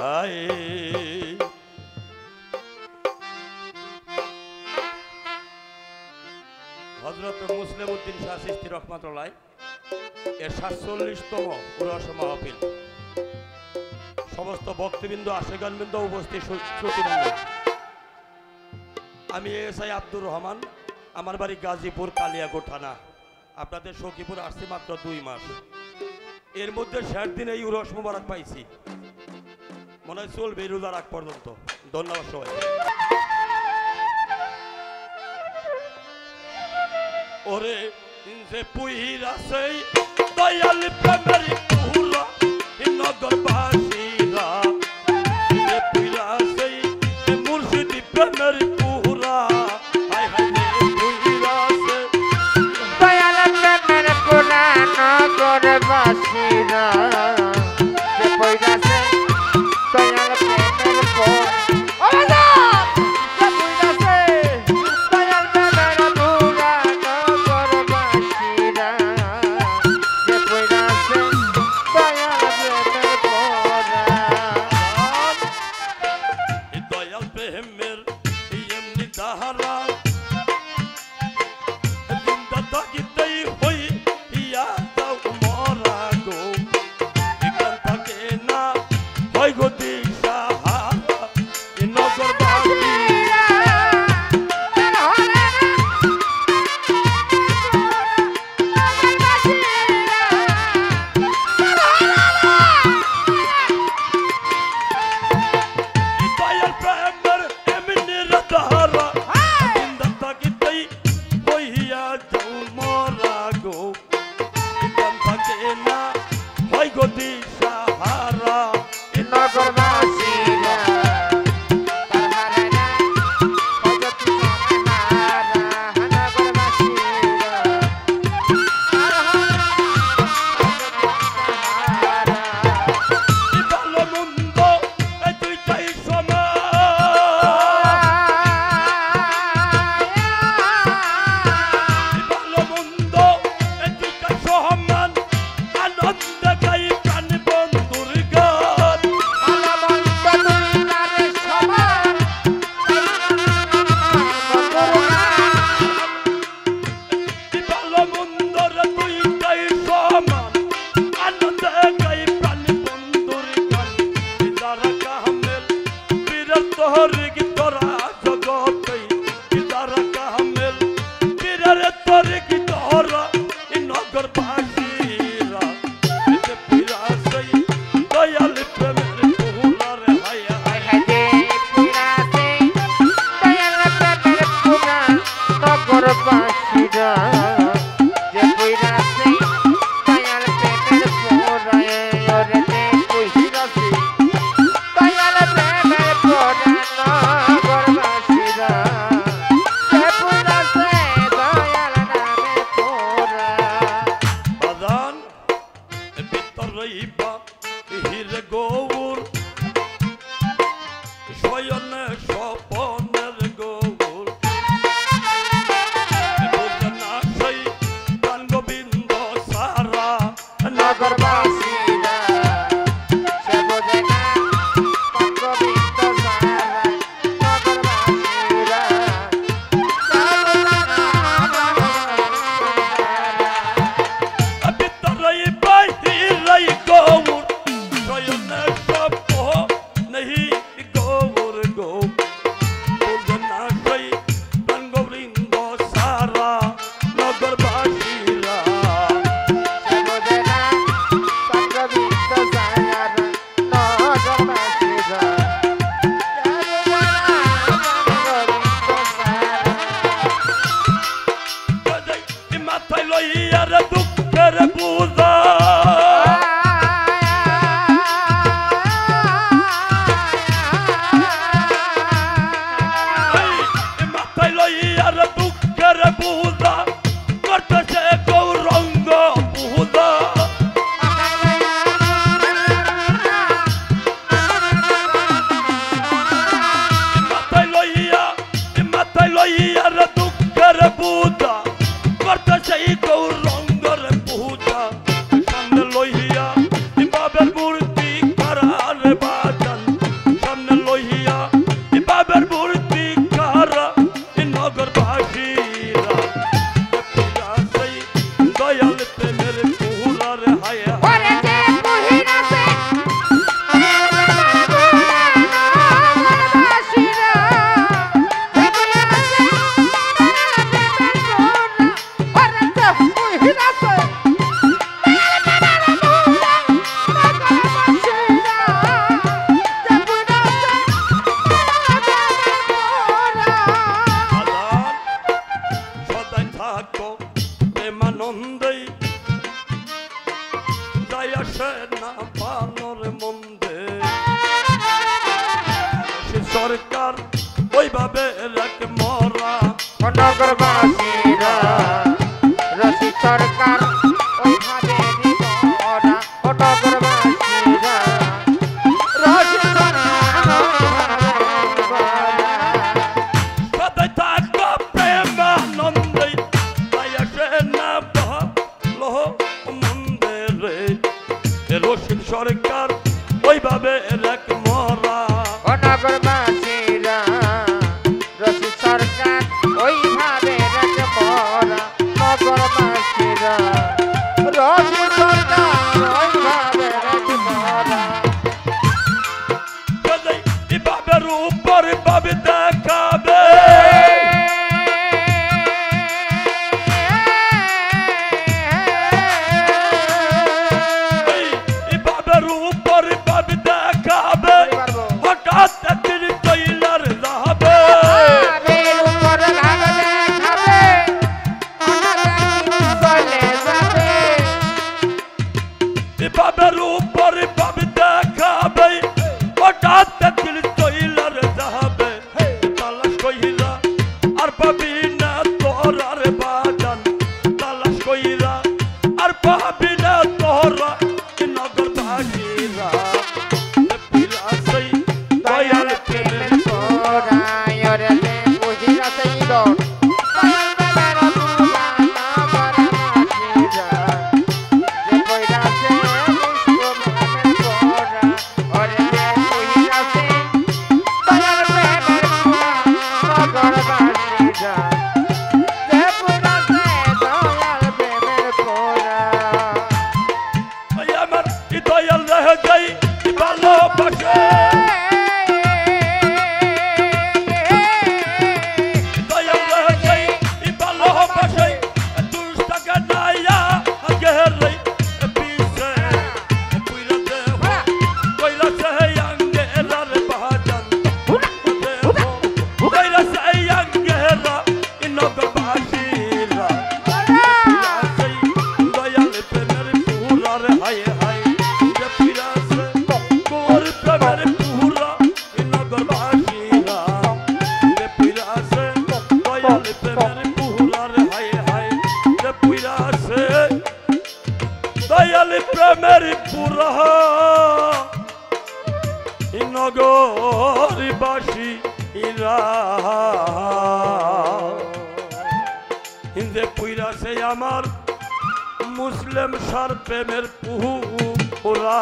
হায় হযরত মুসলিম উদ্দিন শাহ চিশতি রহমাতুল্লাহ এর ৪৭তম উরস মাহফিল। সমস্ত ভক্তবৃন্দ আশেগানবৃন্দ উপস্থিত শ্রোতৃবৃন্দ, আমি এসআই আব্দুর রহমান, আমার বাড়ি গাজীপুর কালিয়াকৈর থানা। আপনাদের সখীপুর আসছি মাত্র 2 মাস। এর মধ্যে ৬০ দিন এই উরস মুবারক পাইছি, মনে হয় চলবে রোজার আগ পর্যন্ত। ধন্যবাদ সবাই। ওরে যে পুইরা সেই দয়াল প্রেমের পুরা নগরবাসীরা, যে পুইরা সেই মুর্শিদি প্রেমের পুরা, হায় হায় রে পুইরা সেই দয়াল প্রেমের পুরা নগরবাসীরা, যে পুইরা সেই দয়াল প্রেমের পুরা Oh নগরবাসীরা রসি সরকার ওইভাবে দিবরা ও নগরবাসীরা রসি সদাই থাকো প্রেমানন্দে তাই আসে না ভালো মন্দিরে রশিদ সরকার ওইভাবে রেখ মরা ও নগরবাসীরা রসি সরকার ওইভাবে রেখে মরা নগরবাসীরা রসি সরকার ওইভাবে রেখে মরা সদাই ইবাবের উপর ভাবে দেখাবে ইবাবের উপর ভাবে দেখাবে হঠাৎ একদিন তৈলার যাবে আবের উপর ভাবে দেখাবে হঠাৎ একদিন চলে যাবে ইবাবের উপর ভাবে দেখাবে হঠাৎ একদিন তৈলার যাবে তালাশ কইরা আর পাবি না তোরার বাজান তালাশ কইরা আর পাবি না তোরা নগরবাসীরা পিলাসই দয়াল প্রেমের পোরায়রে রে বুঝিরা সেইদর দয়াল প্রেমের পোরা নগরবাসীরা যে কইরাছে বিশ্বপ্রেমের পোরা ওরে রে বুঝিরা সেই দয়াল প্রেমের পোরা নগরবাসীরা যে কইরাছে দয়াল প্রেমের পোরা ওই আমার দয়াল রহে যাই ভালোবাসে দয়াল রহে যাই ভালোবাসে দুষ্টাকে নাইয়া গেরে পিছে কইরা দেহ কইরা সে আঙ্গেরার বাজান দেহ কইরা সে আঙ্গেরা নগরবাসীরা পিলাসই দয়াল প্রেমের পুরার হায় হায় যে পিলাসে কোর প্রেমের পুরা নগরবাসীরা যে পিলাসে দয়াল প্রেমের পুরার হায় হায় যে পিলাসে দয়াল প্রেমের পুরা নগরবাসী ইরা হিন্দে পুইরাছে আমার মুসলিম সার প্রেমের পুরা